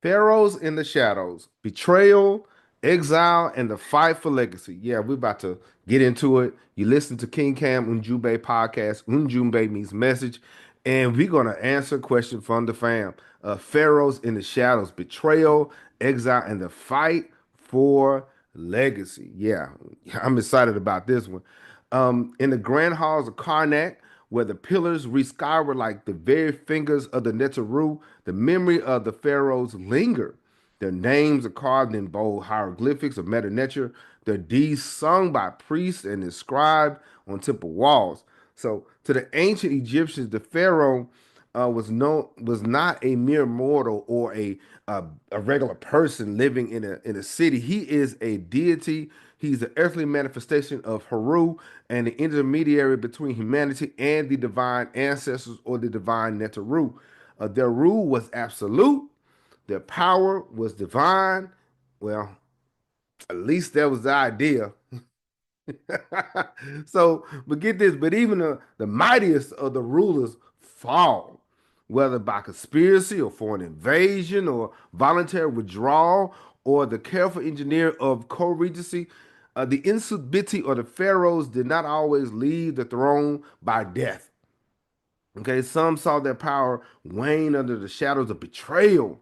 Pharaohs in the Shadows, Betrayal, Exile, and the Fight for Legacy. Yeah, we're about to get into it. You listen to King Cam Ujumbe Podcast. Ujumbe means message. And we're going to answer a question from the fam. Pharaohs in the Shadows, Betrayal, Exile, and the Fight for Legacy. Yeah, I'm excited about this one. In the grand halls of Karnak, where the pillars reach skyward like the very fingers of the Neteru, the memory of the pharaohs linger. Their names are carved in bold hieroglyphics of meta nature, their deeds sung by priests and inscribed on temple walls. So, to the ancient Egyptians, the pharaoh was not a mere mortal or a regular person living in a city. He is a deity. He's the earthly manifestation of Haru and the intermediary between humanity and the divine ancestors or the divine Neteru. Their rule was absolute. Their power was divine. Well, at least that was the idea. So, but get this, but even the mightiest of the rulers fall, whether by conspiracy or foreign invasion or voluntary withdrawal or the careful engineer of co-regency. The instability of the pharaohs did not always leave the throne by death. Okay, some saw their power wane under the shadows of betrayal.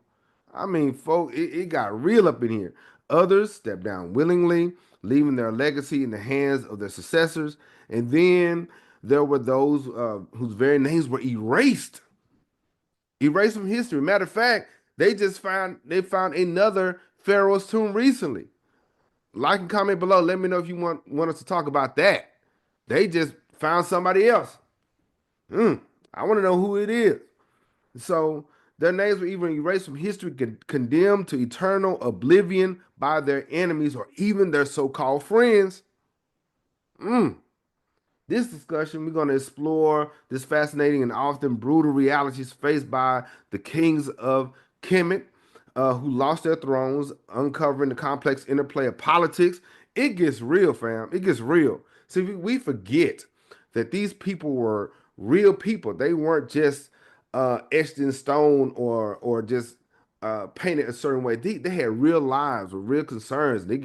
I mean, folk, it got real up in here. Others stepped down willingly, leaving their legacy in the hands of their successors. And then there were those whose very names were erased from history. Matter of fact, they found another pharaoh's tomb recently. Like and comment below. Let me know if you want us to talk about that. They just found somebody else. I want to know who it is. So their names were even erased from history, condemned to eternal oblivion by their enemies or even their so-called friends. This discussion, we're going to explore this fascinating and often brutal realities faced by the kings of Kemet, who lost their thrones, uncovering the complex interplay of politics. It gets real, fam. It gets real. See, we forget that these people were real people. They weren't just etched in stone or just painted a certain way. They had real lives with real concerns. It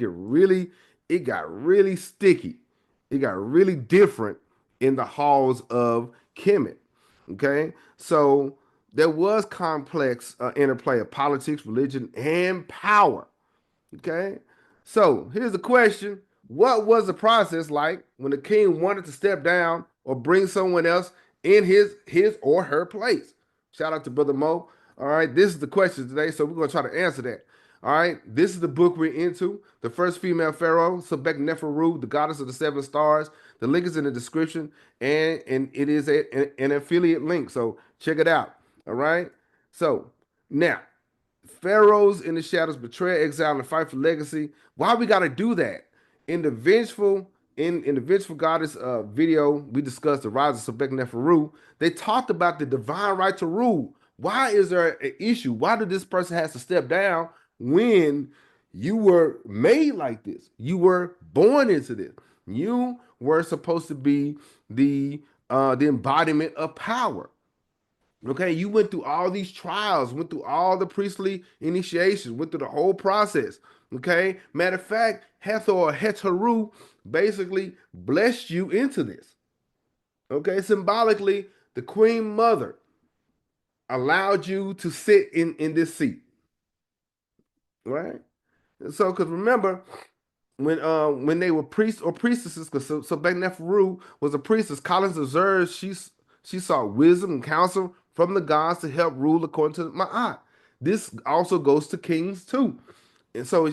got really sticky. It got really different in the halls of Kemet. Okay, so there was complex interplay of politics, religion, and power. Okay, so here's the question: what was the process like when the king wanted to step down or bring someone else in his or her place? Shout out to Brother Mo. All right, this is the question today, so we're gonna try to answer that. All right, this is the book we're into. The first female pharaoh, Sebek Neferu, the goddess of the seven stars. The link is in the description, and it is an affiliate link. So check it out. All right. So now, pharaohs in the shadows, betray, exile, and fight for legacy. Why we got to do that? In the vengeful goddess video, we discussed the rise of Sebek Neferu. They talked about the divine right to rule. Why is there an issue? Why did this person has to step down when you were made like this? You were born into this. You were supposed to be the embodiment of power. Okay, you went through all these trials, went through all the priestly initiations, went through the whole process. Okay, matter of fact, Hathor Heteru basically blessed you into this. Okay, symbolically, the Queen Mother allowed you to sit in this seat, right? So, because remember, when they were priests or priestesses, because so back Neferu was a priestess. Collins observes she sought wisdom and counsel from the gods to help rule according to Ma'at. This also goes to kings too, and so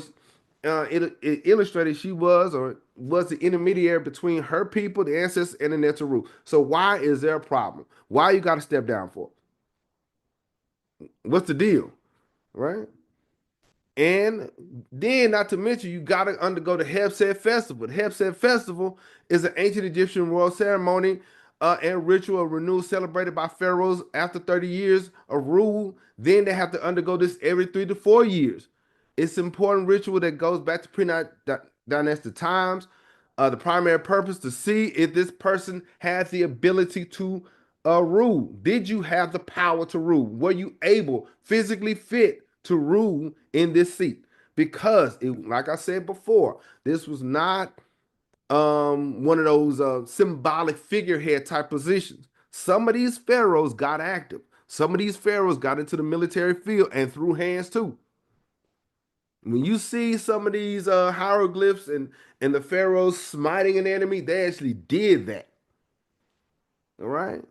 it illustrated she was the intermediary between her people, the ancestors, and the Neteru. So why is there a problem? Why you got to step down for? What's the deal, right? And then, not to mention, you got to undergo the Hebset Festival. The Hebset Festival is an ancient Egyptian royal ceremony and ritual renewal celebrated by pharaohs after 30 years of rule. Then they have to undergo this every 3 to 4 years. It's an important ritual that goes back to pre-dynastic times. The primary purpose to see if this person has the ability to rule. Did you have the power to rule? Were you able, physically fit to rule in this seat because it, like I said before, this was not one of those symbolic figurehead type positions. Some of these pharaohs got active. Some of these pharaohs got into the military field and threw hands too. When you see some of these hieroglyphs and the pharaohs smiting an enemy, they actually did that. All right.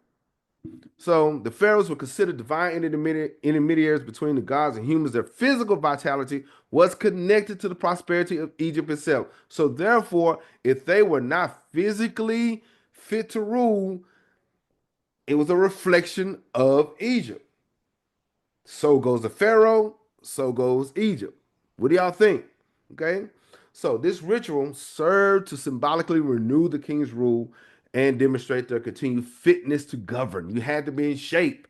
So the pharaohs were considered divine intermediaries between the gods and humans. Their physical vitality was connected to the prosperity of Egypt itself. So therefore, if they were not physically fit to rule, it was a reflection of Egypt. So goes the pharaoh, so goes Egypt. What do y'all think? Okay. So this ritual served to symbolically renew the king's rule and demonstrate their continued fitness to govern. You had to be in shape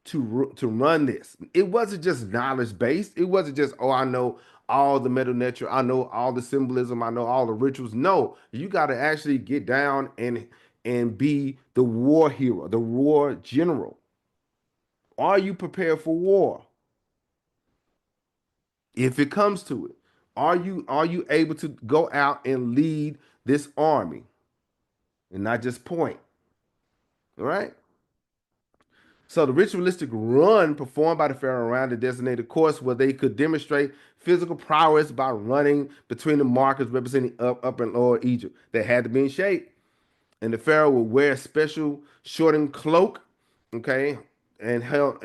to run this. It wasn't just knowledge based. It wasn't just, oh, I know all the metal nature, I know all the symbolism, I know all the rituals. No, you got to actually get down and be the war hero, the war general. Are you prepared for war? If it comes to it, are you able to go out and lead this army and not just point? All right. So the ritualistic run performed by the pharaoh around the designated course where they could demonstrate physical prowess by running between the markers representing upper and lower Egypt. They had to be in shape. And the pharaoh would wear a special shortened cloak, okay, and hold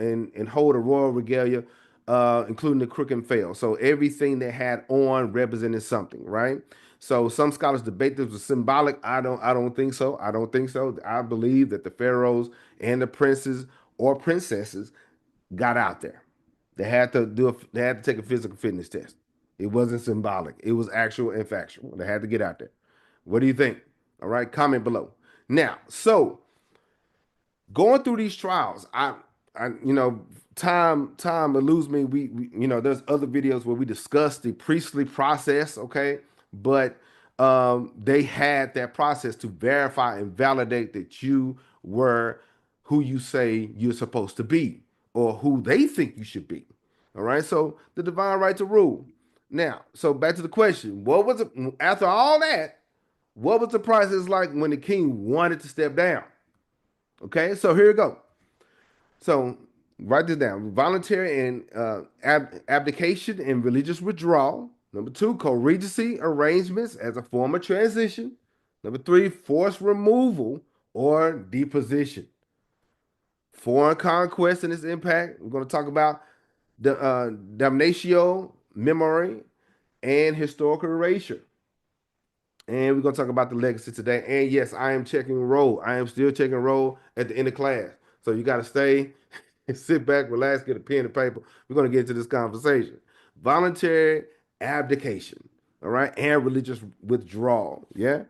a royal regalia, including the crook and fail. So everything they had on represented something, right? So some scholars debate this was symbolic. I don't think so. I don't think so. I believe that the pharaohs and the princes or princesses got out there. They had to take a physical fitness test. It wasn't symbolic. It was actual and factual. They had to get out there. What do you think? All right, comment below. Now, so going through these trials, time eludes me. There's other videos where we discuss the priestly process, okay, but they had that process to verify and validate that you were who you say you're supposed to be or who they think you should be. All right, so the divine right to rule. Now, so back to the question: what was it after all that? What was the process like when the king wanted to step down? Okay, so here we go. So write this down: voluntary and abdication and religious withdrawal. Number two, co-regency arrangements as a form of transition. Number three, forced removal or deposition. Foreign conquest and its impact. We're going to talk about the damnatio memoriae and historical erasure. And we're gonna talk about the legacy today. And yes, I am checking roll. I am still checking roll at the end of class. So you gotta stay and sit back, relax, get a pen and paper. We're gonna get into this conversation. Voluntary abdication, all right, and religious withdrawal. Yeah.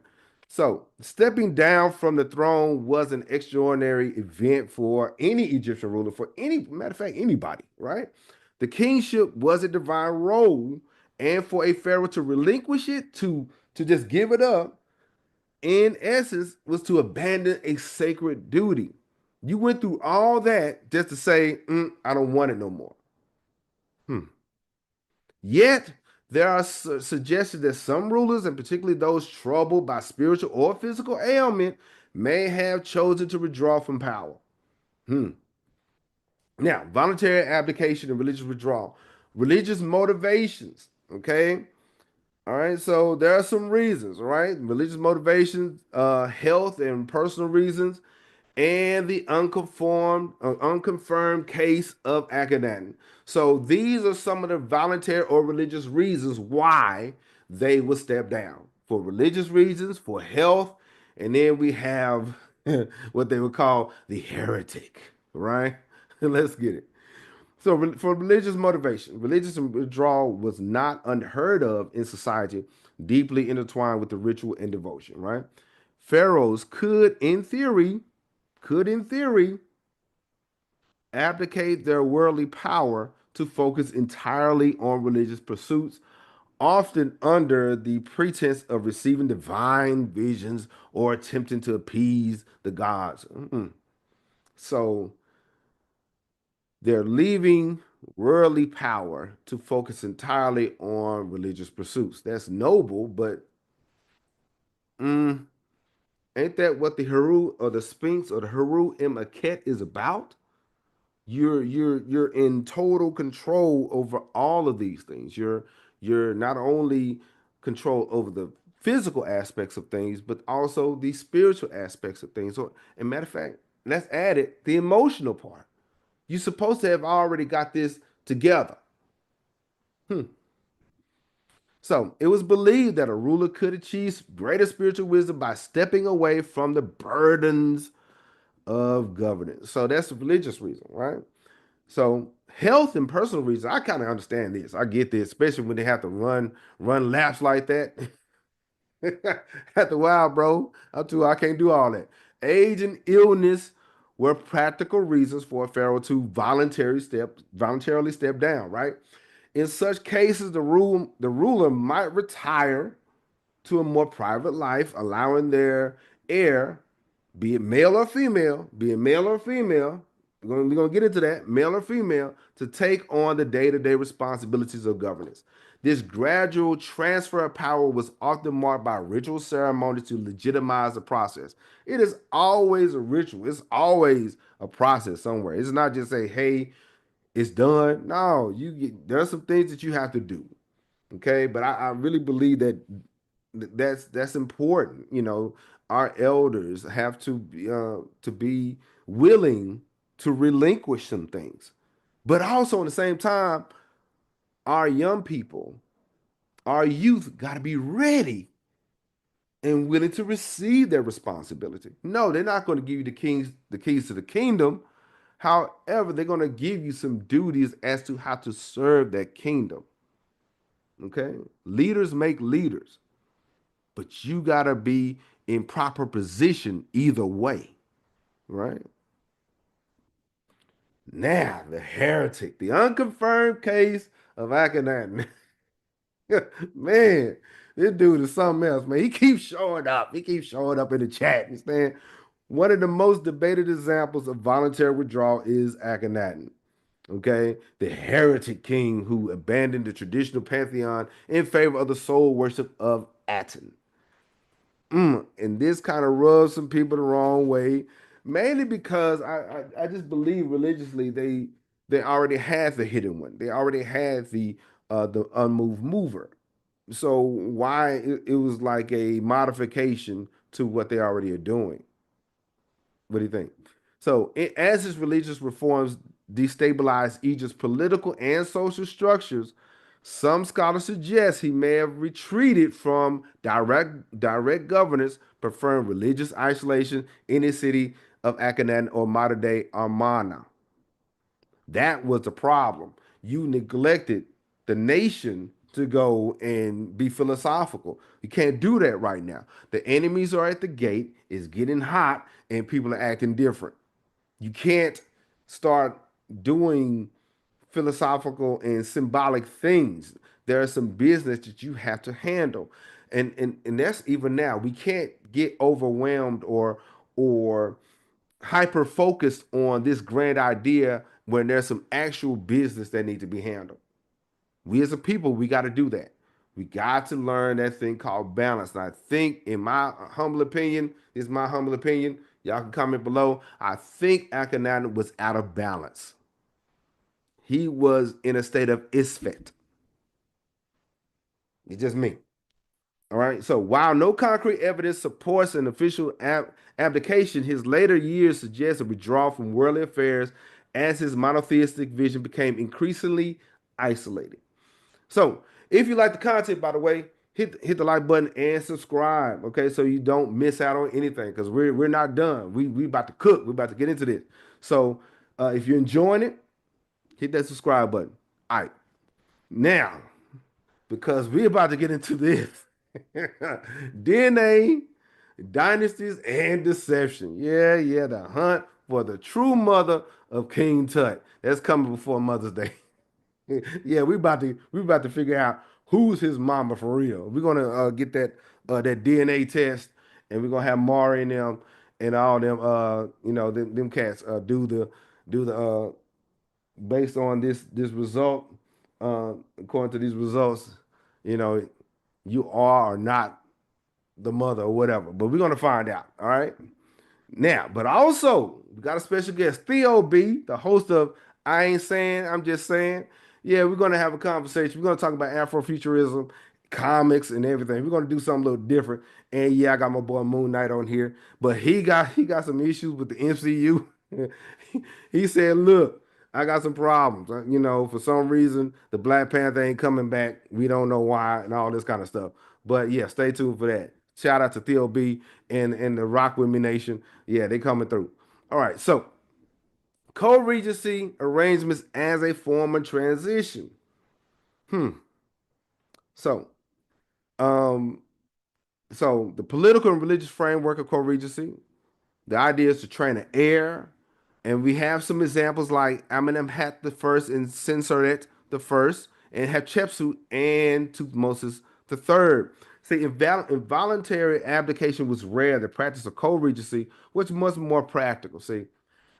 So stepping down from the throne was an extraordinary event for any Egyptian ruler, for any matter of fact, anybody, right? The kingship was a divine role, and for a pharaoh to relinquish it to just give it up, in essence, was to abandon a sacred duty. You went through all that just to say, I don't want it no more. Hmm. Yet, there are suggestions that some rulers, and particularly those troubled by spiritual or physical ailment, may have chosen to withdraw from power. Hmm. Now, voluntary abdication and religious withdrawal. Religious motivations, okay? All right, so there are some reasons, all right? Religious motivations, health and personal reasons, and the unconfirmed case of Akhenaten. So these are some of the voluntary or religious reasons why they will step down. For religious reasons, for health, and then we have what they would call the heretic, right? Let's get it. So for religious motivation, religious withdrawal was not unheard of in society, deeply intertwined with the ritual and devotion, right? Pharaohs could in theory abdicate their worldly power to focus entirely on religious pursuits, often under the pretense of receiving divine visions or attempting to appease the gods. So they're leaving worldly power to focus entirely on religious pursuits. That's noble, but mm, ain't that what the Heru or the Sphinx or the Heru Immaket is about? You're in total control over all of these things. You're not only control over the physical aspects of things, but also the spiritual aspects of things. So, and matter of fact, let's add it the emotional part. You're supposed to have already got this together. Hmm. So it was believed that a ruler could achieve greater spiritual wisdom by stepping away from the burdens of governance. So that's the religious reason, right? So health and personal reasons, I kind of understand this. I get this, especially when they have to run laps like that. After a while, bro, I can't do all that. Age and illness were practical reasons for a pharaoh to voluntarily step down, right? In such cases, the ruler might retire to a more private life, allowing their heir, be it male or female, we're gonna get into that, male or female, to take on the day-to-day responsibilities of governance. This gradual transfer of power was often marked by ritual ceremonies to legitimize the process. It is always a ritual. It's always a process somewhere. It's not just say, "Hey, it's done." No, there's some things that you have to do. Okay, but I really believe that that's important. Our elders have to be willing to relinquish some things, but also at the same time, our young people, our youth, got to be ready and willing to receive their responsibility. No, they're not going to give you the keys to the kingdom. However, they're going to give you some duties as to how to serve that kingdom. Okay, leaders make leaders, but you got to be in proper position either way, right? Now, the heretic, the unconfirmed case of Akhenaten. Man, this dude is something else, man. He keeps showing up. He keeps showing up in the chat. You understand? One of the most debated examples of voluntary withdrawal is Akhenaten. Okay, the heretic king who abandoned the traditional pantheon in favor of the sole worship of Aten. And this kind of rubs some people the wrong way, mainly because I just believe religiously they already had the hidden one. They already had the unmoved mover. So why it was like a modification to what they already are doing. What do you think? So as his religious reforms destabilized Egypt's political and social structures, some scholars suggest he may have retreated from direct governance, preferring religious isolation in his city of Akhenaten or modern day Amarna. That was the problem. You neglected the nation to go and be philosophical. You can't do that right now. The enemies are at the gate, it's getting hot, and people are acting different. You can't start doing philosophical and symbolic things. There is some business that you have to handle. And that's even now. We can't get overwhelmed or hyper focused on this grand idea when there's some actual business that need to be handled. We as a people, we got to do that. We got to learn that thing called balance. And I think, in my humble opinion, this is my humble opinion. Y'all can comment below. I think Akhenaten was out of balance. He was in a state of isfet. It's just me. All right. So while no concrete evidence supports an official abdication, his later years suggest a withdrawal from worldly affairs as his monotheistic vision became increasingly isolated. So if you like the content, by the way, hit the like button and subscribe. Okay, so you don't miss out on anything because we're not done. We about to cook. We're about to get into this. So if you're enjoying it, hit that subscribe button. All right, now because we're about to get into this DNA, dynasties, and deception. Yeah, yeah, the hunt for the true mother of King Tut. That's coming before Mother's Day. Yeah, we about to figure out who's his mama for real. We're gonna get that DNA test, and we're gonna have Mari and them and all them them cats do the based on this result, according to these results, you know, you are or not the mother or whatever. But we're gonna find out. All right. Now, but also we got a special guest, Theo B, the host of I Ain't Saying, I'm Just Saying. Yeah, we're gonna have a conversation. We're gonna talk about Afrofuturism, comics, and everything. We're gonna do something a little different. And yeah, I got my boy Moon Knight on here, but he got some issues with the MCU. He said, "Look, I got some problems. For some reason, the Black Panther ain't coming back. We don't know why, and all this kind of stuff." But yeah, stay tuned for that. Shout out to Theo B and the Rock With Me Nation. Yeah, they coming through. All right, so co-regency arrangements as a form of transition. Hmm. So, um, so the political and religious framework of co-regency, the idea is to train an heir, and we have some examples like Amenemhat the first and Sensoret the first, and Hatshepsut and Tutmosis the third. See, involuntary abdication was rare. The practice of co-regency was much more practical. See,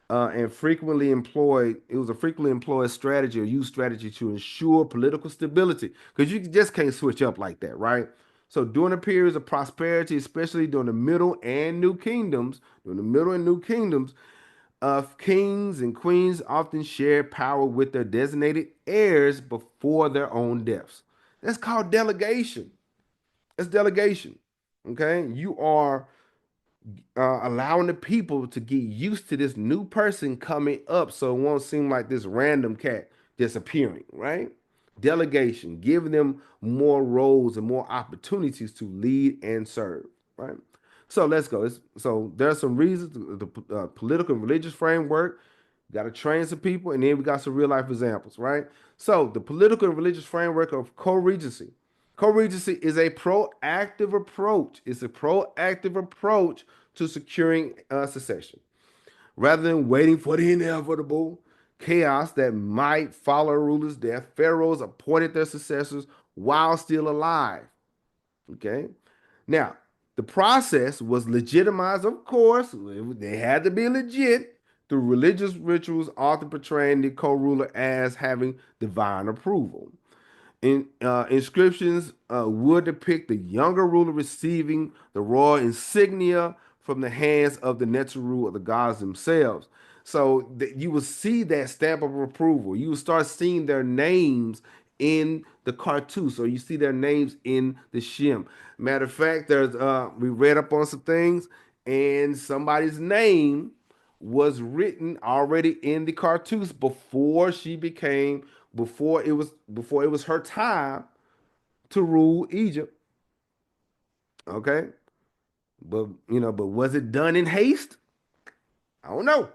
and frequently employed. It was a frequently employed strategy or used strategy to ensure political stability because you just can't switch up like that, right? So during the periods of prosperity, especially during the Middle and New Kingdoms, kings and queens often shared power with their designated heirs before their own deaths. That's called delegation. That's delegation. Okay, you are allowing the people to get used to this new person coming up so it won't seem like this random cat disappearing, right? Delegation, giving them more roles and more opportunities to lead and serve, right? So let's go. So there are some reasons the political and religious framework. Got to train some people, and then we got some real life examples, right? So the political and religious framework of co-regency. Co-regency is a proactive approach. It's a proactive approach to securing succession. Rather than waiting for the inevitable chaos that might follow a ruler's death, pharaohs appointed their successors while still alive. Okay. Now, the process was legitimized, of course. They had to be legit through religious rituals, often portraying the co-ruler as having divine approval. Inscriptions would depict the younger ruler receiving the royal insignia from the hands of the Netzeru or the gods themselves. So you will see that stamp of approval. You will start seeing their names in the cartouche, or you see their names in the shim. Matter of fact, there's we read up on some things, and somebody's name was written already in the cartouche before it was her time to rule Egypt. Okay, but was it done in haste? I don't know.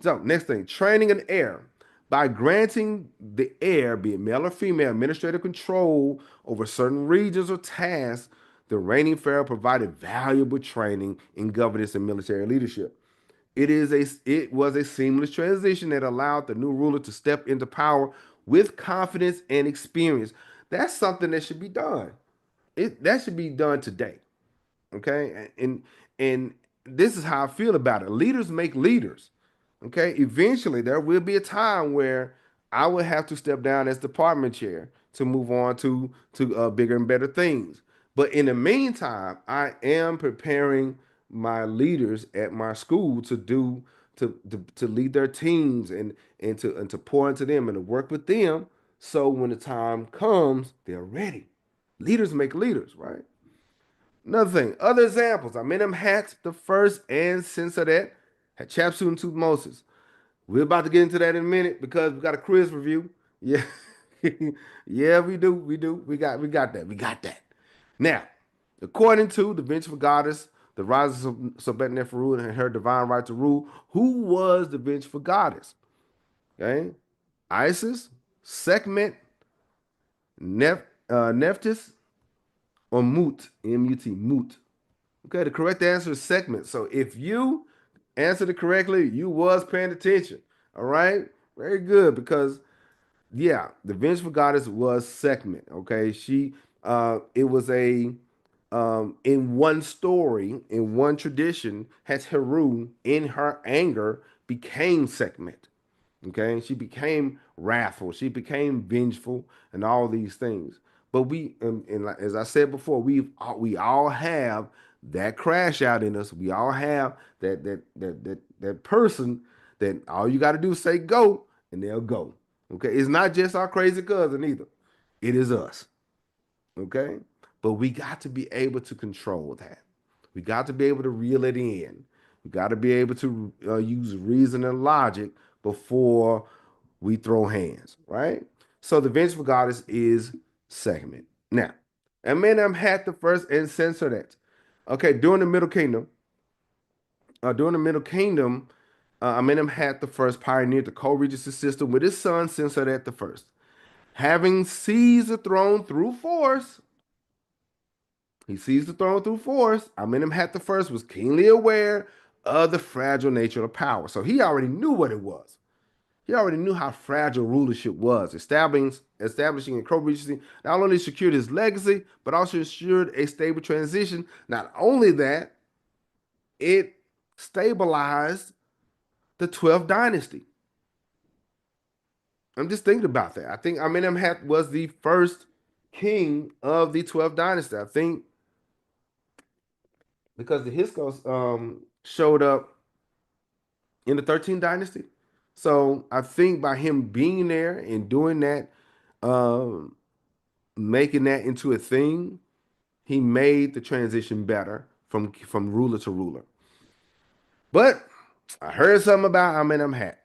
So next thing, training an heir. By granting the heir, be it male or female, administrative control over certain regions or tasks, the reigning pharaoh provided valuable training in governance and military leadership. It was a seamless transition that allowed the new ruler to step into power with confidence and experience. That's something that should be done. That should be done today. Okay, and this is how I feel about it. Leaders make leaders. Okay, eventually there will be a time where I will have to step down as department chair to move on to bigger and better things. But in the meantime, I am preparing my leaders at my school to lead their teams and to pour into them and to work with them. So when the time comes, they're ready. Leaders make leaders, right? Another thing, other examples. Amenemhat the first and Sensoret Hatshepsut and Tutmosis. We're about to get into that in a minute because we got a quiz review. Yeah. Yeah, we do. We do. We got that. We got that. Now, according to the vengeful goddess, the rising of Sobek and her divine right to rule, who was the vengeful goddess? Okay. Isis, Sekhmet, Nephthys, or Mut, M-U-T, Mut. Okay, the correct answer is segment. So if you answered it correctly, you was paying attention. All right, very good because yeah, the vengeful goddess was segment. Okay, it was in one story, in one tradition, has Heru in her anger became segment. Okay, she became wrathful, she became vengeful, and all these things. But as I said before, we all have that crash out in us. We all have that person that all you got to do is say go, and they'll go. Okay, it's not just our crazy cousin either. It is us. Okay, but we got to be able to control that. We got to be able to reel it in. We got to be able to use reason and logic before we throw hands, right? So the vengeful goddess is segment. Now, Amenem had the first and censored it. Okay, during the Middle Kingdom, Amenem had the first pioneered the co-regency system with his son Sensoret the first. Having seized the throne through force, he seized the throne through force. Amenemhat the first was keenly aware of the fragile nature of power. So he already knew what it was. He already knew how fragile rulership was. Establishing a co-regency not only secured his legacy, but also ensured a stable transition. Not only that, it stabilized the 12th dynasty. I'm just thinking about that. I think Amenemhat was the first king of the 12th dynasty. I think because the Hyksos showed up in the 13th dynasty. So I think by him being there and doing that, um, making that into a thing, he made the transition better from ruler to ruler. But I heard something about Amenemhat.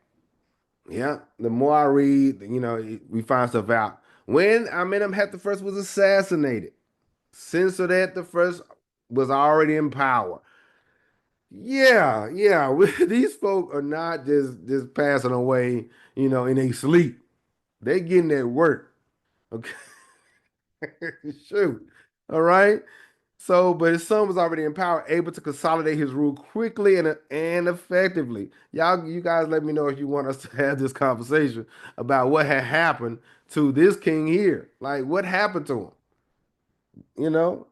Yeah, the more I read, we find stuff out. When Amenemhat the first was assassinated, Sensoret the first was already in power. Yeah, yeah. These folk are not just passing away, in a sleep. They getting at work. Okay. Shoot. All right. So, but his son was already in power, able to consolidate his rule quickly and effectively. You guys let me know if you want us to have this conversation about what had happened to this king here. Like what happened to him? You know,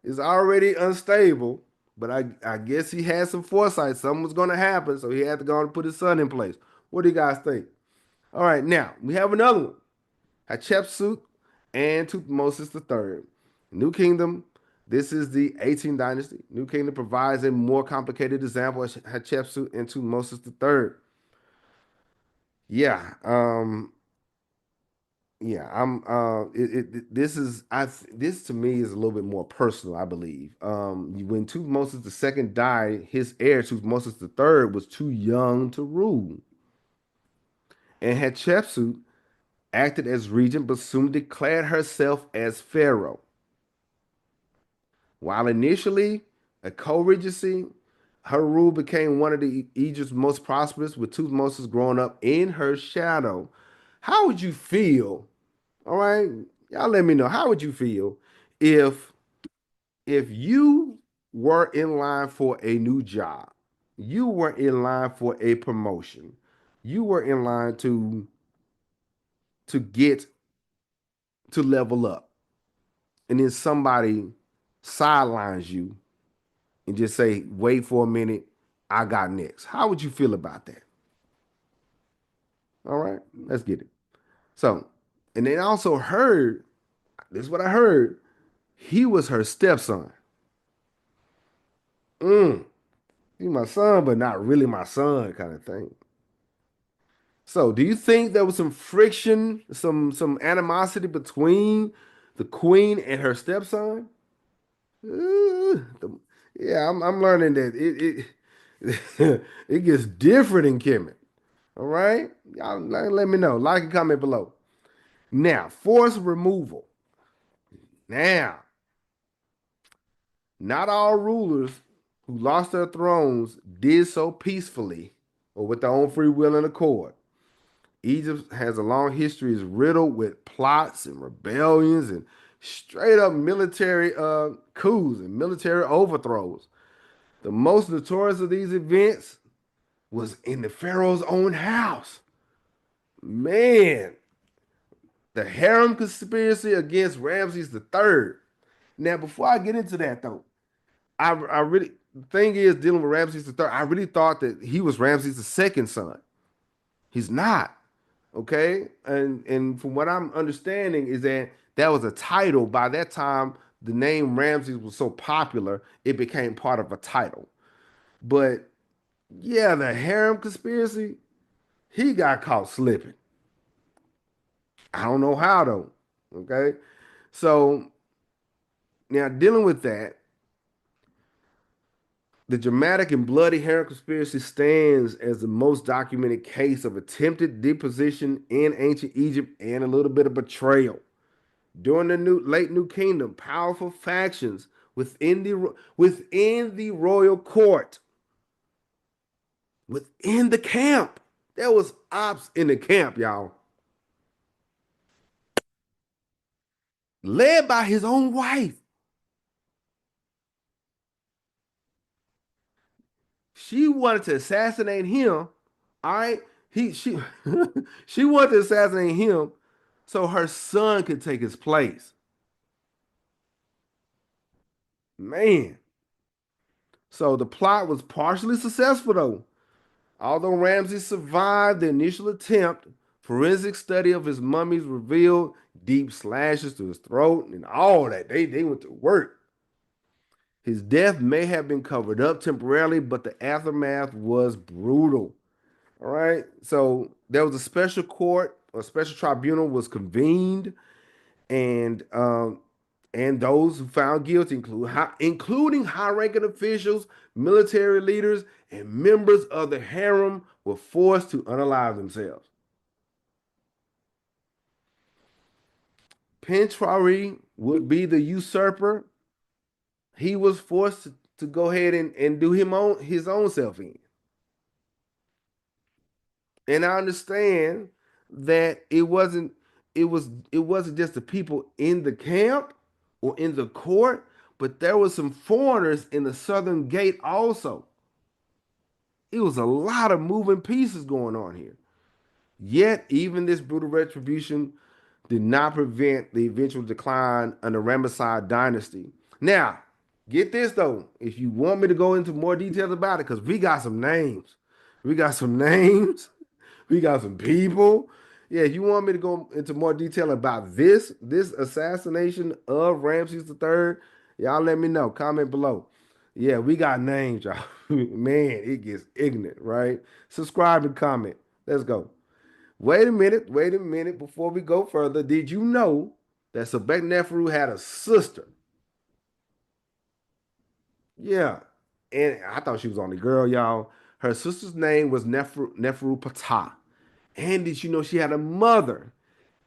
is already unstable, but I guess he had some foresight. Something was going to happen, so he had to go and put his son in place. What do you guys think? All right, now we have another one. Hatshepsut and Tutmosis III. New Kingdom. This is the 18th dynasty. New Kingdom provides a more complicated example of Hatshepsut and Tutmosis III. Yeah, yeah, this to me is a little bit more personal, I believe. When Tutmosis II died, his heir Tutmosis III was too young to rule, and Hatshepsut acted as regent, but soon declared herself as pharaoh. While initially a co-regency, her rule became one of Egypt's most prosperous, with Tutmosis growing up in her shadow. How would you feel? All right, y'all let me know. How would you feel if you were in line for a new job, you were in line for a promotion, you were in line get to level up, and then somebody sidelines you and just say, "Wait for a minute, I got next." How would you feel about that? All right, let's get it. So, and then I also heard this is what I heard. He was her stepson. Mm. He's my son, but not really my son, kind of thing. So, do you think there was some friction, some animosity between the queen and her stepson? Yeah, I'm learning that it it gets different in Kemet. All right, y'all let me know. Like and comment below. Now, forced removal. Now, not all rulers who lost their thrones did so peacefully or with their own free will and accord. Egypt has a long history, is riddled with plots and rebellions and straight up military coups and military overthrows. The most notorious of these events was in the Pharaoh's own house. Man, the harem conspiracy against Ramses III. Now, before I get into that though, I really the thing is dealing with Ramses III. I really thought that he was Ramses the second son. He's not. Okay, and from what I'm understanding is that that was a title. By that time, the name Ramses was so popular, it became part of a title. But yeah, the harem conspiracy, he got caught slipping. I don't know how though. Okay, so now dealing with that, the dramatic and bloody harem conspiracy stands as the most documented case of attempted deposition in ancient Egypt and a little bit of betrayal. During the late New Kingdom, powerful factions within the royal court, within the camp, there was ops in the camp, y'all, led by his own wife. She wanted to assassinate him. All right, she she wanted to assassinate him so her son could take his place. Man, so the plot was partially successful though. Although Ramsey survived the initial attempt, forensic study of his mummies revealed deep slashes to his throat and all that. They went to work. His death may have been covered up temporarily, but the aftermath was brutal. All right. So there was a special court, a special tribunal was convened, and those who found guilty including high-ranking officials, military leaders, and members of the harem were forced to unalive themselves. Pentrari would be the usurper. He was forced to go ahead and do his own self in. And I understand that it wasn't just the people in the camp or in the court, but there was some foreigners in the southern gate also. It was a lot of moving pieces going on here. Yet, even this brutal retribution did not prevent the eventual decline of the Ramesside dynasty. Now, get this though, if you want me to go into more details about it, because we got some names. We got some names. We got some people. Yeah, if you want me to go into more detail about this assassination of Ramses III, y'all let me know. Comment below. Yeah, we got names, y'all. Man, it gets ignorant, right? Subscribe and comment. Let's go. Wait a minute before we go further. Did you know that Sebek Neferu had a sister? Yeah. And I thought she was only girl, y'all. Her sister's name was Neferu Ptah. And did you know she had a mother?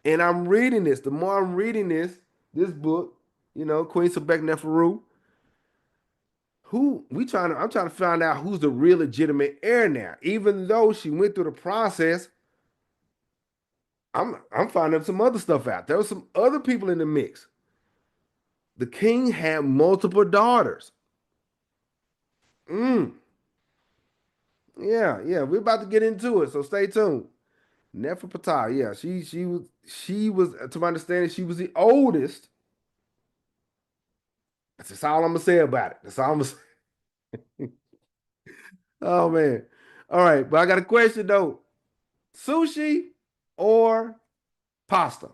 And I'm reading this. The more I'm reading this book, Queen Sebek Neferu, I'm trying to find out who's the real legitimate heir now. Even though she went through the process, I'm finding some other stuff out. There was some other people in the mix. The king had multiple daughters. Mm, yeah. We're about to get into it, so stay tuned. Nefertari, yeah, she was to my understanding, she was the oldest. That's all I'm gonna say about it. That's all I'm gonna say. Oh man. All right, but I got a question though. Sushi or pasta?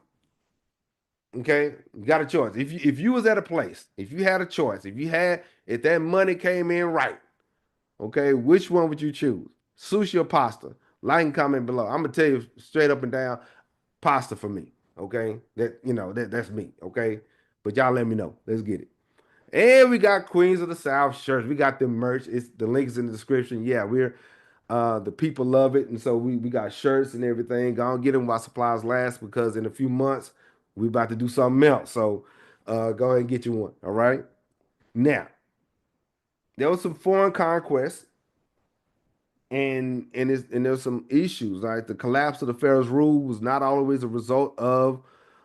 Okay, you got a choice. If you was at a place, if you had a choice, if that money came in right, okay, which one would you choose? Sushi or pasta? Like and comment below. I'm gonna tell you straight up and down, pasta for me. Okay, that's me. Okay, but y'all let me know. Let's get it. And we got Queens of the South shirts. We got them merch. It's the links in the description. Yeah, we're the people love it, and so we got shirts and everything. Go and get them while supplies last, because in a few months we about to do something else. So go ahead and get you one. All right. Now there was some foreign conquests, and there's some issues. Right, the collapse of the Pharaoh's rule was not always a result of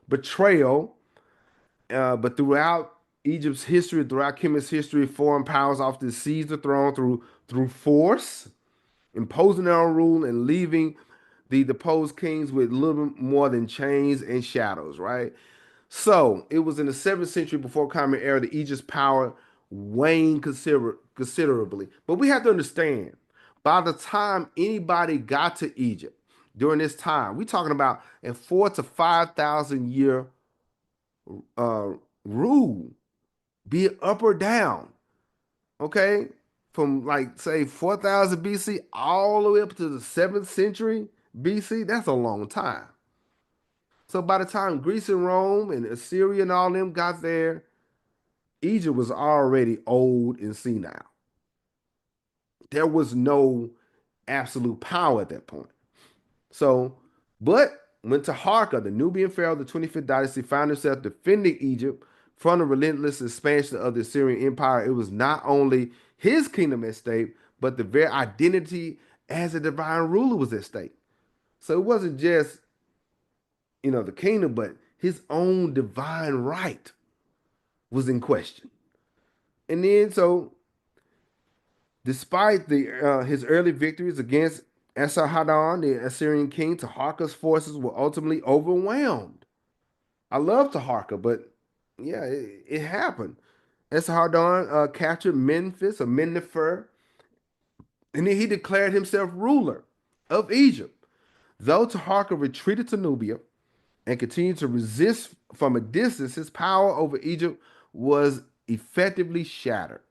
betrayal, but throughout Egypt's history, throughout Kemet's history, foreign powers often seized the throne through force, imposing their own rule and leaving the deposed kings with little more than chains and shadows, right? So it was in the 7th century before Common Era that Egypt's power waned considerably. But we have to understand, by the time anybody got to Egypt, during this time. We're talking about a 4 to 5 thousand year uh, rule, be it up or down. Okay, from like say 4,000 BC all the way up to the 7th century BC. That's a long time. So by the time Greece and Rome and Assyria and all them got there, Egypt was already old and senile. There was no absolute power at that point. So, but when Taharka, the Nubian pharaoh of the 25th dynasty, found himself defending Egypt from the relentless expansion of the Assyrian Empire, it was not only his kingdom at stake, but the very identity as a divine ruler was at stake. So it wasn't just, the kingdom, but his own divine right was in question. And then, so despite his early victories against Esarhaddon, the Assyrian king, Taharka's forces were ultimately overwhelmed. I love Taharka, but yeah, it happened. Esarhaddon captured Memphis or Mennefer, and then he declared himself ruler of Egypt. Though Taharka retreated to Nubia and continued to resist from a distance, his power over Egypt was effectively shattered.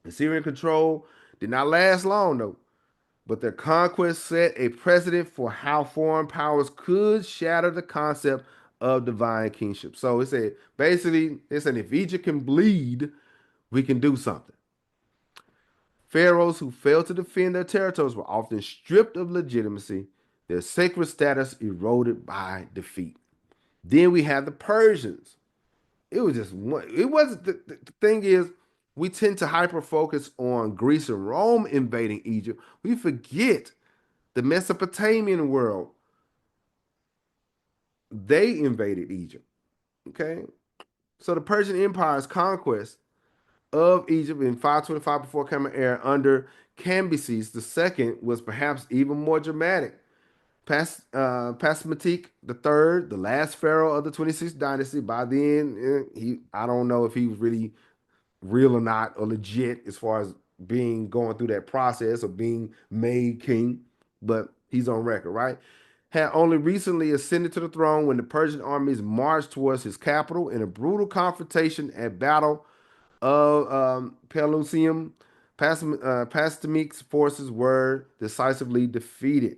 Assyrian control did not last long, though, but their conquest set a precedent for how foreign powers could shatter the concept of divine kingship. So it said, basically, they said if Egypt can bleed, we can do something. Pharaohs who failed to defend their territories were often stripped of legitimacy, their sacred status eroded by defeat. Then we have the Persians. It was just one. It wasn't the thing is we tend to hyper focus on Greece and Rome invading Egypt. We forget the Mesopotamian world. They invaded Egypt. Okay. So the Persian Empire's conquest of Egypt in 525 before Common Era under Cambyses II was perhaps even more dramatic. Pasmatique III, the last pharaoh of the 26th dynasty, by then, I don't know if he was really real or not, or legit as far as being going through that process of being made king, but he's on record, right? Had only recently ascended to the throne when the Persian armies marched towards his capital in a brutal confrontation at Battle of Pelusium. Pastamik's forces were decisively defeated.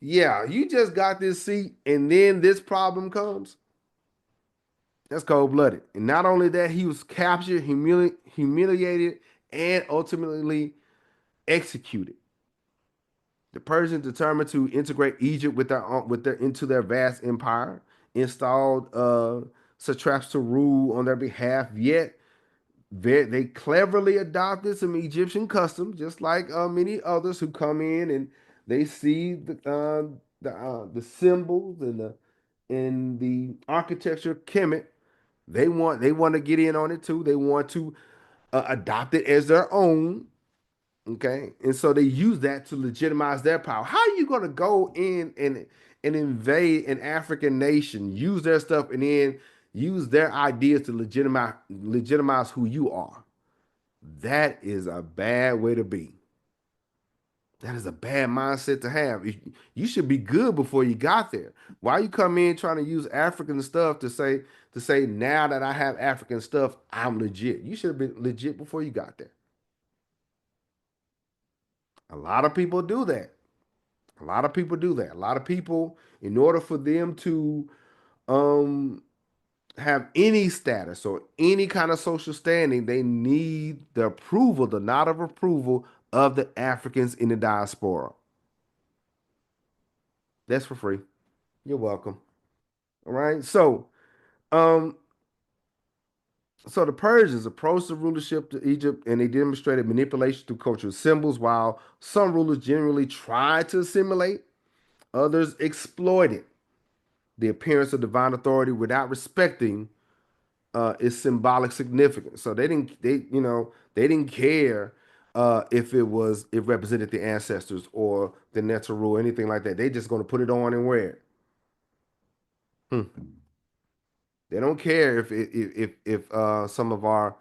Yeah, you just got this seat, and then this problem comes. That's cold blooded. And not only that, he was captured, humiliated, and ultimately executed. The Persians determined to integrate Egypt with their into their vast empire, installed satraps to rule on their behalf. Yet they cleverly adopted some Egyptian customs, just like many others who come in and they see the symbols and the architecture Kemet. They want to get in on it too. They want to adopt it as their own. Okay, and so they use that to legitimize their power. How are you going to go in and invade an African nation, use their stuff, and then use their ideas to legitimize who you are? That is a bad way to be. That is a bad mindset to have. You should be good before you got there. Why you come in trying to use African stuff to say now that I have African stuff, I'm legit. You should have been legit before you got there. A lot of people do that. A lot of people do that. A lot of people, in order for them to um have any status or any kind of social standing, they need the approval, the nod of approval of the Africans in the diaspora. That's for free. You're welcome. All right. Um, so the Persians approached the rulership to Egypt and they demonstrated manipulation through cultural symbols, while some rulers generally tried to assimilate, others exploited the appearance of divine authority without respecting its symbolic significance. So they didn't care if it represented the ancestors or the natural rule, anything like that. They just going to put it on and wear it. Hmm. They don't care if some of our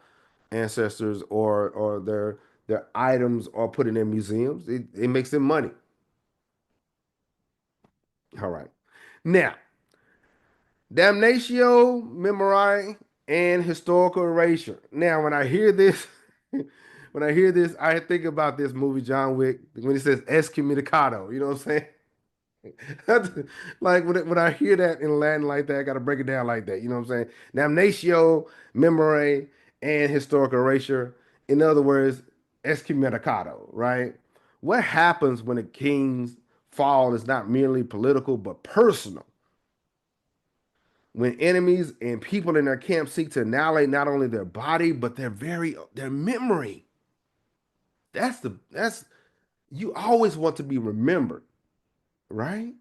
ancestors or their items are put in their museums. It makes them money. All right. Now, Damnatio Memoriae and Historical Erasure. Now, when I hear this, I think about this movie, John Wick, when he says excommunicado. You know what I'm saying? Like when I hear that in Latin like that, I got to break it down like that. You know what I'm saying? Damnatio Memoriae and Historical Erasure. In other words, excommunicado, right? What happens when a king's fall is not merely political but personal? When enemies and people in their camp seek to annihilate not only their body but their memory. That's you always want to be remembered, right?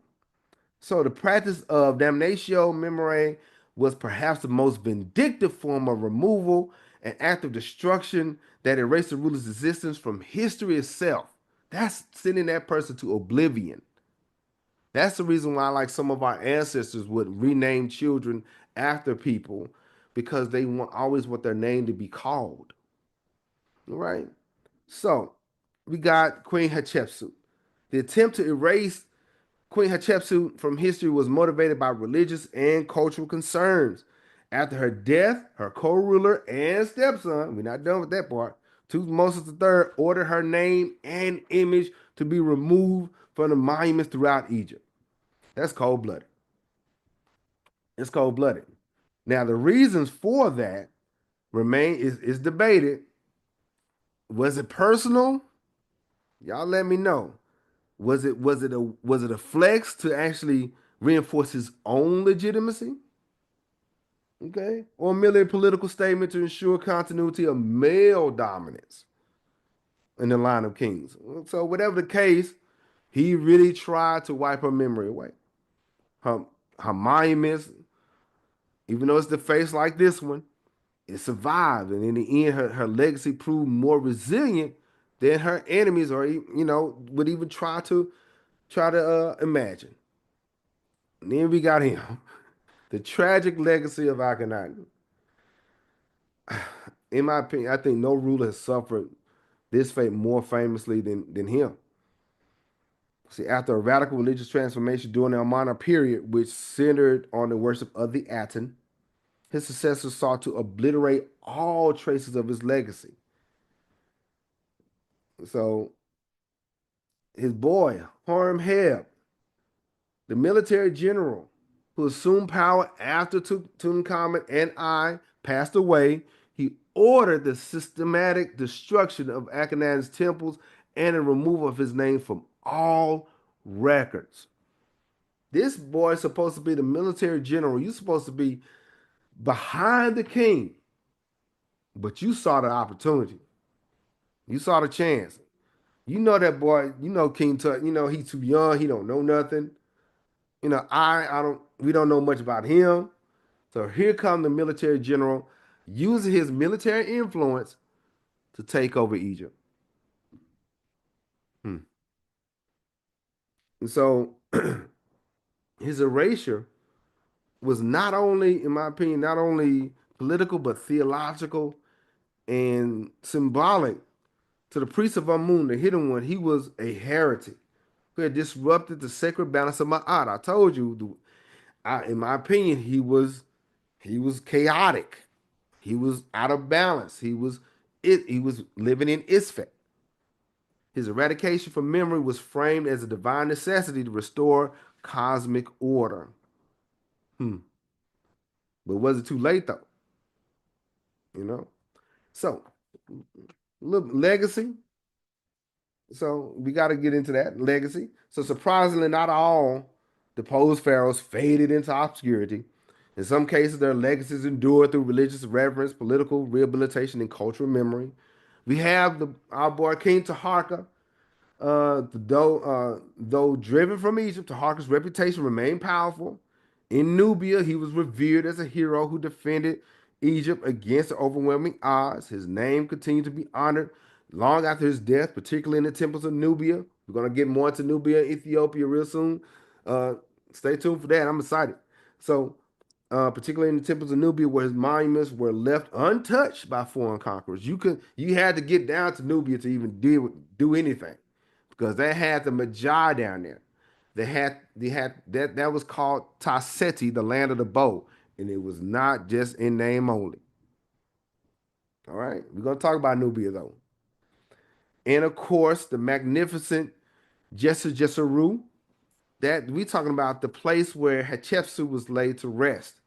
So the practice of damnatio memoriae was perhaps the most vindictive form of removal, an act of destruction that erased the ruler's existence from history itself. That's sending that person to oblivion. That's the reason why, like some of our ancestors would rename children after people because they always want their name to be called. Right? So we got Queen Hatshepsut. The attempt to erase Queen Hatshepsut from history was motivated by religious and cultural concerns. After her death, her co-ruler and stepson, we're not done with that part, Tutmosis III ordered her name and image to be removed from the monuments throughout Egypt. That's cold-blooded. It's cold-blooded. Now, the reasons for that remain is debated. Was it personal? Y'all let me know. Was it a flex to actually reinforce his own legitimacy? Okay, or merely a political statement to ensure continuity of male dominance in the line of kings. So whatever the case, he really tried to wipe her memory away. Her her monuments, even though it's the face like this one, it survived, and in the end, her legacy proved more resilient than her enemies, or would even try to imagine. And then we got him, the tragic legacy of Akhenaten. In my opinion, I think no ruler has suffered this fate more famously than him. See, after a radical religious transformation during the Amarna period, which centered on the worship of the Aten, his successors sought to obliterate all traces of his legacy. So his boy, Horemheb, the military general who assumed power after Tutankhamun and I passed away, he ordered the systematic destruction of Akhenaten's temples and the removal of his name from all records. This boy is supposed to be the military general. You're supposed to be behind the king, but you saw the opportunity. You saw the chance. You know that boy. You know King Tut. You know he's too young. He don't know nothing. I don't. We don't know much about him. So here come the military general using his military influence to take over Egypt. Hmm. And so his erasure was not only, in my opinion, not only political but theological and symbolic. To the priest of Amun, the hidden one, he was a heretic who had disrupted the sacred balance of Ma'at. I told you, in my opinion, he was chaotic. He was out of balance. He was living in Isfet. His eradication from memory was framed as a divine necessity to restore cosmic order. Hmm. But was it too late though? You know. So, look, legacy. So we got to get into that legacy. So surprisingly, not all deposed pharaohs faded into obscurity. In some cases, their legacies endured through religious reverence, political rehabilitation, and cultural memory. We have our boy King Taharka. Though driven from Egypt, Taharka's reputation remained powerful. In Nubia, he was revered as a hero who defended Egypt against the overwhelming odds. His name continued to be honored long after his death, particularly in the temples of Nubia. We're going to get more into Nubia and Ethiopia real soon. Uh, Stay tuned for that. I'm excited. So, particularly in the temples of Nubia, where his monuments were left untouched by foreign conquerors. You had to get down to Nubia to even do anything because they had the Magi down there. They had that was called Tasseti, the land of the bow, and it was not just in name only. All right, we're gonna talk about Nubia though, and of course the magnificent Jesaru. That we talking about the place where Hatshepsut was laid to rest.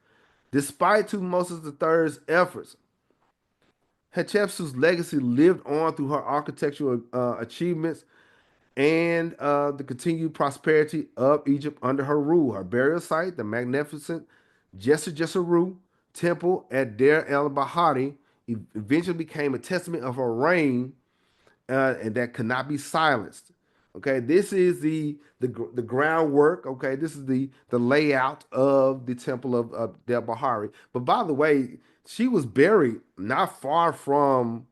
Despite Tutmosis III's efforts, Hatshepsut's legacy lived on through her architectural achievements and the continued prosperity of Egypt under her rule. Her burial site, the magnificent Jesaru temple at Deir el Bahari, eventually became a testament of her reign and that could not be silenced. Okay, this is the groundwork. Okay, this is the layout of the temple of Del Bahari. But by the way, she was buried not far from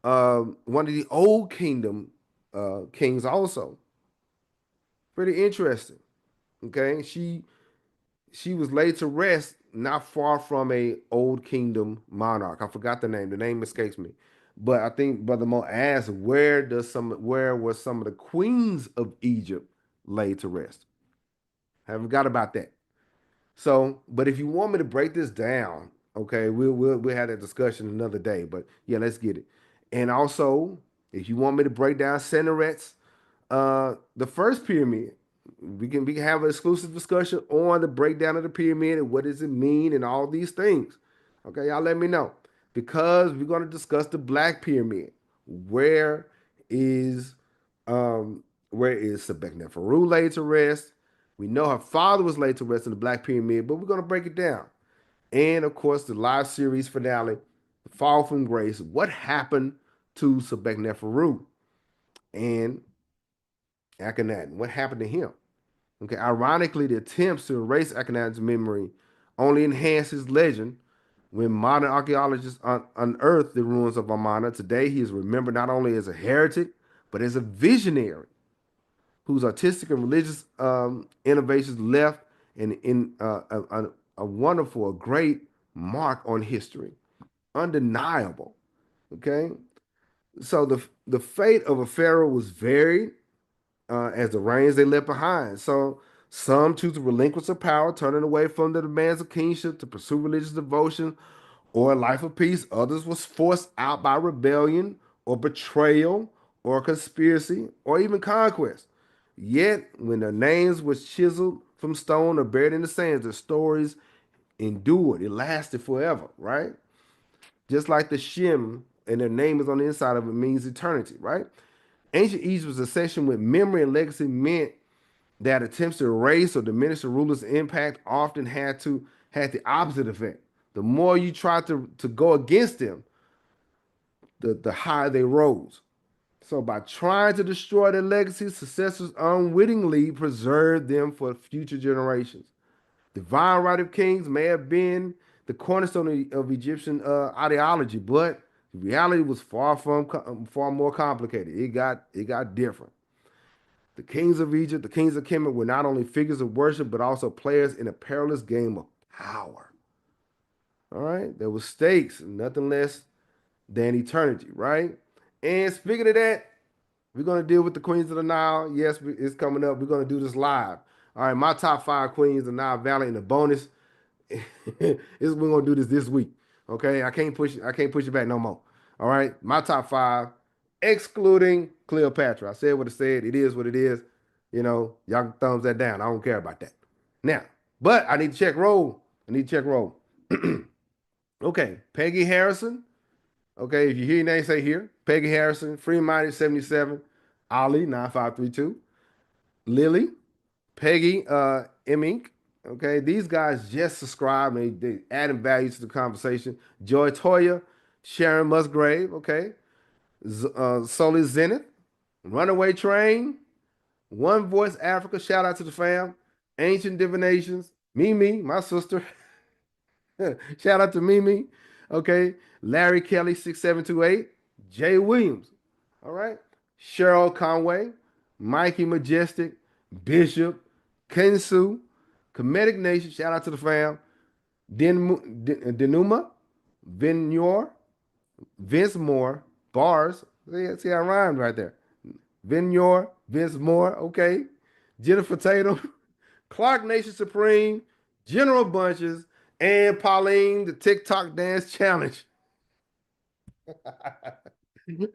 one of the old kingdom kings. Also, pretty interesting. Okay, she was laid to rest not far from a old kingdom monarch. I forgot the name. The name escapes me. But I think Brother Mo asked, where were some of the queens of Egypt laid to rest? Haven't forgot about that. So, but if you want me to break this down, okay, we'll have that discussion another day. But yeah, let's get it. And also, if you want me to break down Seneret's the first pyramid, we can have an exclusive discussion on the breakdown of the pyramid and what does it mean and all these things. Okay, y'all let me know because we're going to discuss the Black Pyramid. Where is Sebekneferu laid to rest? We know her father was laid to rest in the Black Pyramid, but we're going to break it down. And of course, the live series finale, the Fall from Grace. What happened to Sebekneferu and Akhenaten? What happened to him? Okay, ironically, the attempts to erase Akhenaten's memory only enhance his legend. When modern archaeologists unearthed the ruins of Amarna, today he is remembered not only as a heretic, but as a visionary whose artistic and religious innovations left a wonderful, a great mark on history. Undeniable. Okay, so the fate of a pharaoh was varied as the reigns they left behind. So some choose to relinquish their power, turning away from the demands of kingship to pursue religious devotion or a life of peace. Others was forced out by rebellion or betrayal or conspiracy or even conquest. Yet, when their names was chiseled from stone or buried in the sands, their stories endured. It lasted forever, right? Just like the Shem and their name is on the inside of it means eternity, right? Ancient Egypt's obsession with memory and legacy meant that attempts to erase or diminish the ruler's impact often had the opposite effect. The more you tried to go against them, the higher they rose. So by trying to destroy their legacy, successors unwittingly preserved them for future generations. Divine right of kings may have been the cornerstone of Egyptian ideology, but the reality was far more complicated. It got different. The kings of Egypt, the kings of Kemet were not only figures of worship, but also players in a perilous game of power. All right, there was stakes, nothing less than eternity, right? And speaking of that, we're gonna deal with the queens of the Nile. Yes, it's coming up. We're gonna do this live. All right, my top five queens of the Nile Valley, and the bonus is we're gonna do this week. Okay, I can't push it back no more. All right, my top five, excluding Cleopatra. I said what I said. It is what it is. Y'all can thumbs that down. I don't care about that. Now, but I need to check roll. I need to check roll. Okay, Peggy Harrison. Okay, if you hear your name, say here. Peggy Harrison, Free Minded 77, Ali 9532, Lily, Peggy M Inc. Okay, these guys just subscribe and they adding value to the conversation. Joy Toya, Sharon Musgrave, okay, Soli Zenith, Runaway Train, One Voice Africa, shout out to the fam, Ancient Divinations, Mimi, my sister, shout out to Mimi, okay, Larry Kelly 6728, Jay Williams, all right, Cheryl Conway, Mikey Majestic, Bishop, Kensu, Comedic Nation, shout out to the fam. Denuma, Vinyor, Vince Moore, Bars. See, I rhymed right there. Vinyor, Vince Moore, okay. Jennifer Tatum, Clark Nation Supreme, General Bunches, and Pauline, the TikTok Dance Challenge.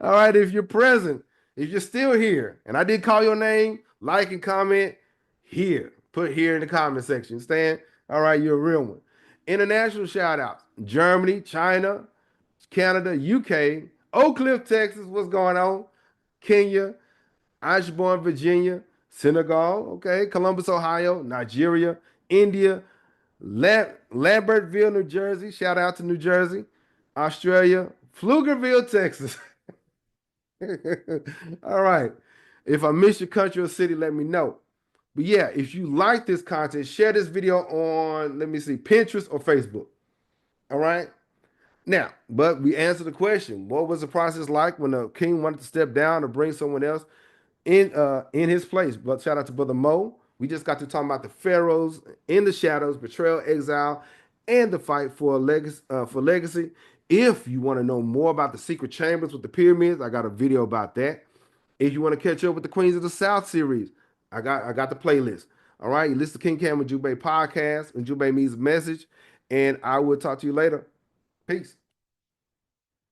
All right, if you're present, if you're still here, and I did call your name, like and comment here. Put here in the comment section. Stan, all right, you're a real one. International shout outs: Germany, China, Canada, UK, Oak Cliff, Texas. What's going on? Kenya, Ashbourne, Virginia, Senegal, okay, Columbus, Ohio, Nigeria, India, Lambertville, New Jersey. Shout out to New Jersey, Australia, Pflugerville, Texas. All right. If I miss your country or city, let me know. But yeah, if you like this content, share this video on, let me see, Pinterest or Facebook. All right. Now, but we answered the question. What was the process like when the king wanted to step down or bring someone else in his place? But shout out to Brother Mo. We just got to talk about the pharaohs in the shadows, betrayal, exile, and the fight for legacy. For legacy. If you want to know more about the secret chambers with the pyramids, I got a video about that. If you want to catch up with the Queens of the South series, I got the playlist. All right, you listen to King Cam Ujumbe Podcast. Ujumbe means message, and I will talk to you later. Peace.